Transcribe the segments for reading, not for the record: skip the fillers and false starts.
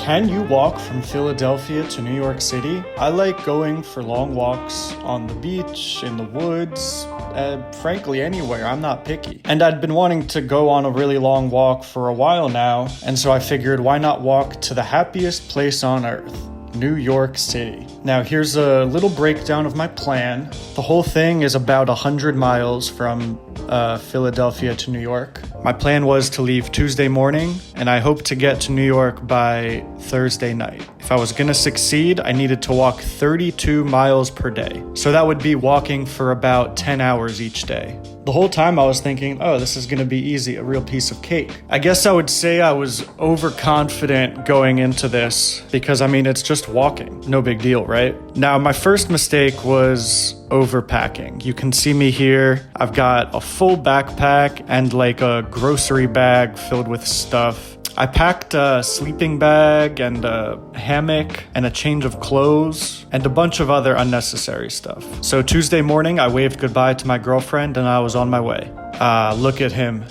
Can you walk from Philadelphia to New York City? I like going for long walks on the beach, in the woods, frankly anywhere. I'm not picky. And I'd been wanting to go on a really long walk for a while now, and so I figured why not walk to the happiest place on earth, New York City. Now here's a little breakdown of my plan. The whole thing is about 100 miles from Philadelphia to New York. My plan was to leave Tuesday morning, and I hope to get to New York by Thursday night. If I was gonna succeed, I needed to walk 32 miles per day. So that would be walking for about 10 hours each day. The whole time I was thinking, oh, this is gonna be easy, a real piece of cake. I guess I would say I was overconfident going into this because, it's just walking. No big deal, right? Now, my first mistake was overpacking. You can see me here. I've got a full backpack and like a grocery bag filled with stuff. I packed a sleeping bag and a hammock and a change of clothes and a bunch of other unnecessary stuff. So Tuesday morning, I waved goodbye to my girlfriend and I was on my way. Look at him.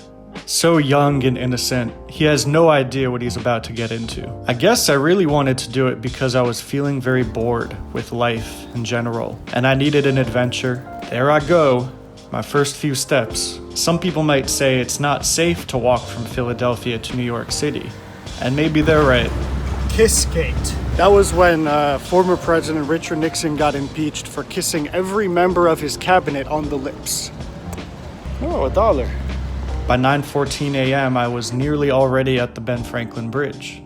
So young and innocent. He has no idea what he's about to get into. I guess I really wanted to do it because I was feeling very bored with life in general, and I needed an adventure. There I go. My first few steps. Some people might say it's not safe to walk from Philadelphia to New York City, and maybe they're right. Kissgate. That was when former President Richard Nixon got impeached for kissing every member of his cabinet on the lips. Oh, $1. By 9:14 a.m., I was nearly already at the Ben Franklin Bridge.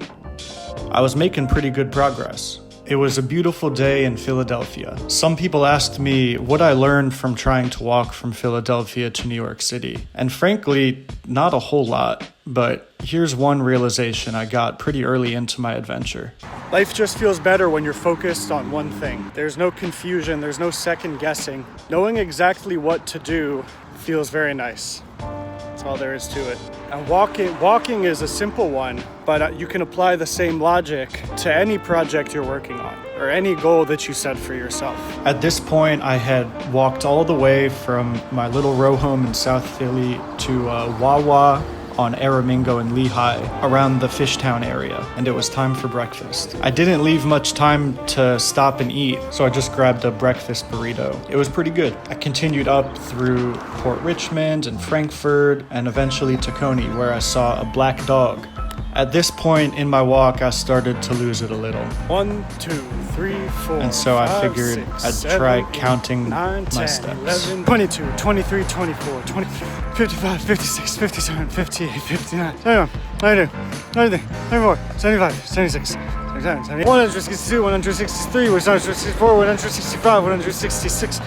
I was making pretty good progress. It was a beautiful day in Philadelphia. Some people asked me what I learned from trying to walk from Philadelphia to New York City. And frankly, not a whole lot. But here's one realization I got pretty early into my adventure. Life just feels better when you're focused on one thing. There's no confusion, there's no second guessing. Knowing exactly what to do feels very nice. That's all there is to it. And walking is a simple one, but you can apply the same logic to any project you're working on or any goal that you set for yourself. At this point, I had walked all the way from my little row home in South Philly to Wawa on Aramingo and Lehigh around the Fishtown area, and it was time for breakfast. I didn't leave much time to stop and eat, so I just grabbed a breakfast burrito. It was pretty good. I continued up through Port Richmond and Frankfurt and eventually to Coney, where I saw a black dog. At this point in my walk, I started to lose it a little. 1, 2, 3, 4, and so I figured I'd try counting my steps. 11, 22, 23, 24, 25, 55, 56, 57, 58, 59, 71, 92, 93, 94, 75, 76, 77, 78, 162, 163, 164, 165, 166.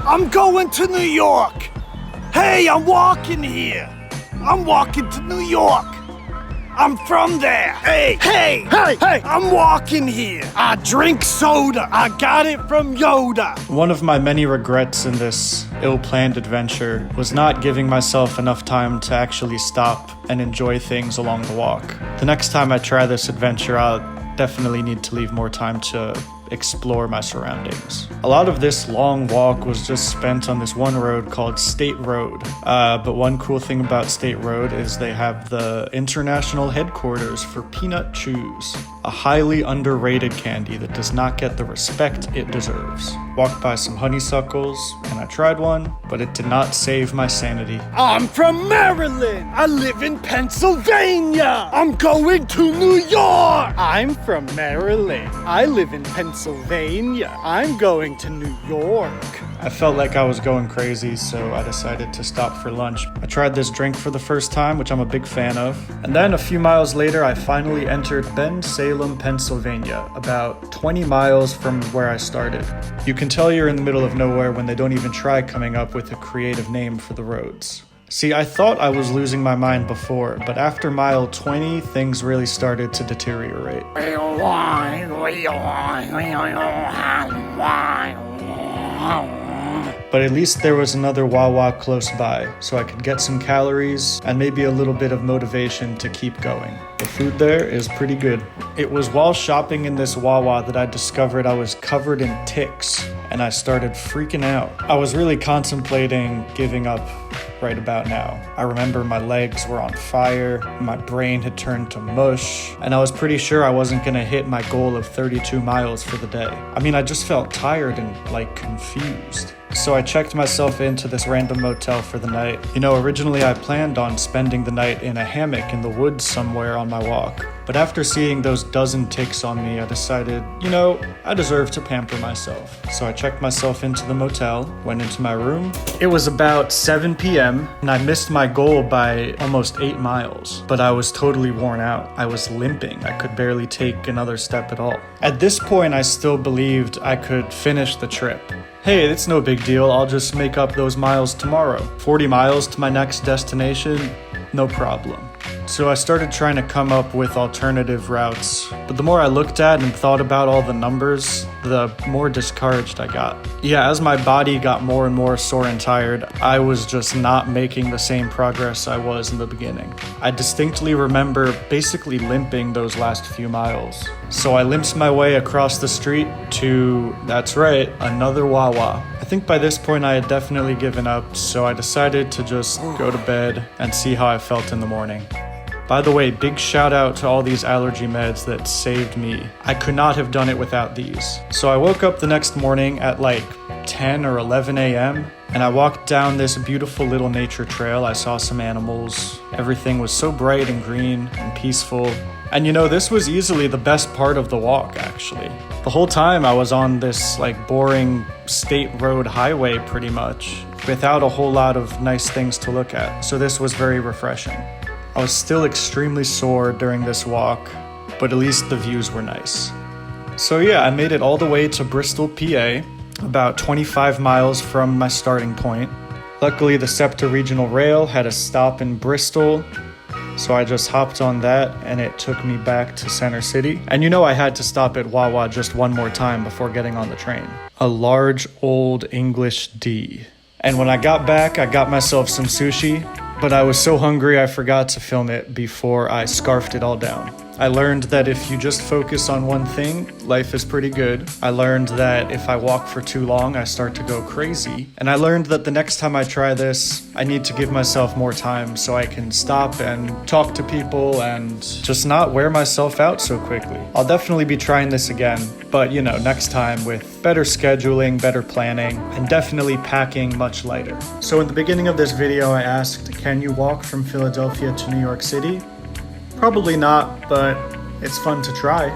I'm going to New York! Hey, I'm walking here! I'm walking to New York. I'm from there. Hey, I'm walking here. I drink soda. I got it from Yoda. One of my many regrets in this ill-planned adventure was not giving myself enough time to actually stop and enjoy things along the walk. The next time I try this adventure, I'll definitely need to leave more time to explore my surroundings. A lot of this long walk was just spent on this one road called State Road. But one cool thing about State Road is they have the international headquarters for Peanut Chews, a highly underrated candy that does not get the respect it deserves. Walked by some honeysuckles, and I tried one, but it did not save my sanity. I'm from Maryland! I live in Pennsylvania! I'm going to New York! I'm from Maryland. I live in Pennsylvania. I'm going to New York. I felt like I was going crazy, so I decided to stop for lunch. I tried this drink for the first time, which I'm a big fan of. And then a few miles later, I finally entered Bensalem, Pennsylvania, about 20 miles from where I started. You can tell you're in the middle of nowhere when they don't even try coming up with a creative name for the roads. See, I thought I was losing my mind before, but after mile 20, things really started to deteriorate. But at least there was another Wawa close by, so I could get some calories and maybe a little bit of motivation to keep going. The food there is pretty good. It was while shopping in this Wawa that I discovered I was covered in ticks, and I started freaking out. I was really contemplating giving up right about now. I remember my legs were on fire, my brain had turned to mush, and I was pretty sure I wasn't gonna hit my goal of 32 miles for the day. I mean, I just felt tired and like confused. So I checked myself into this random motel for the night. You know, originally I planned on spending the night in a hammock in the woods somewhere on my walk. But after seeing those dozen ticks on me, I decided, you know, I deserve to pamper myself. So I checked myself into the motel, went into my room. It was about 7 p.m. and I missed my goal by almost 8 miles. But I was totally worn out. I was limping. I could barely take another step at all. At this point, I still believed I could finish the trip. Hey, it's no big deal, I'll just make up those miles tomorrow. 40 miles to my next destination, no problem. So I started trying to come up with alternative routes, but the more I looked at and thought about all the numbers, the more discouraged I got. Yeah, as my body got more and more sore and tired, I was just not making the same progress I was in the beginning. I distinctly remember basically limping those last few miles. So I limped my way across the street to, that's right, another Wawa. I think by this point I had definitely given up, so I decided to just go to bed and see how I felt in the morning. By the way, big shout out to all these allergy meds that saved me. I could not have done it without these. So I woke up the next morning at like 10 or 11 a.m. and I walked down this beautiful little nature trail. I saw some animals. Everything was so bright and green and peaceful. And you know, this was easily the best part of the walk, actually. The whole time I was on this like boring state road highway pretty much, without a whole lot of nice things to look at. So this was very refreshing. I was still extremely sore during this walk, but at least the views were nice. So yeah, I made it all the way to Bristol, PA, about 25 miles from my starting point. Luckily, the SEPTA Regional Rail had a stop in Bristol, so I just hopped on that and it took me back to Center City. And you know I had to stop at Wawa just one more time before getting on the train. A large old English D. And when I got back, I got myself some sushi, but I was so hungry I forgot to film it before I scarfed it all down. I learned that if you just focus on one thing, life is pretty good. I learned that if I walk for too long, I start to go crazy. And I learned that the next time I try this, I need to give myself more time so I can stop and talk to people and just not wear myself out so quickly. I'll definitely be trying this again, but you know, next time with better scheduling, better planning, and definitely packing much lighter. So in the beginning of this video, I asked, can you walk from Philadelphia to New York City? Probably not, but it's fun to try.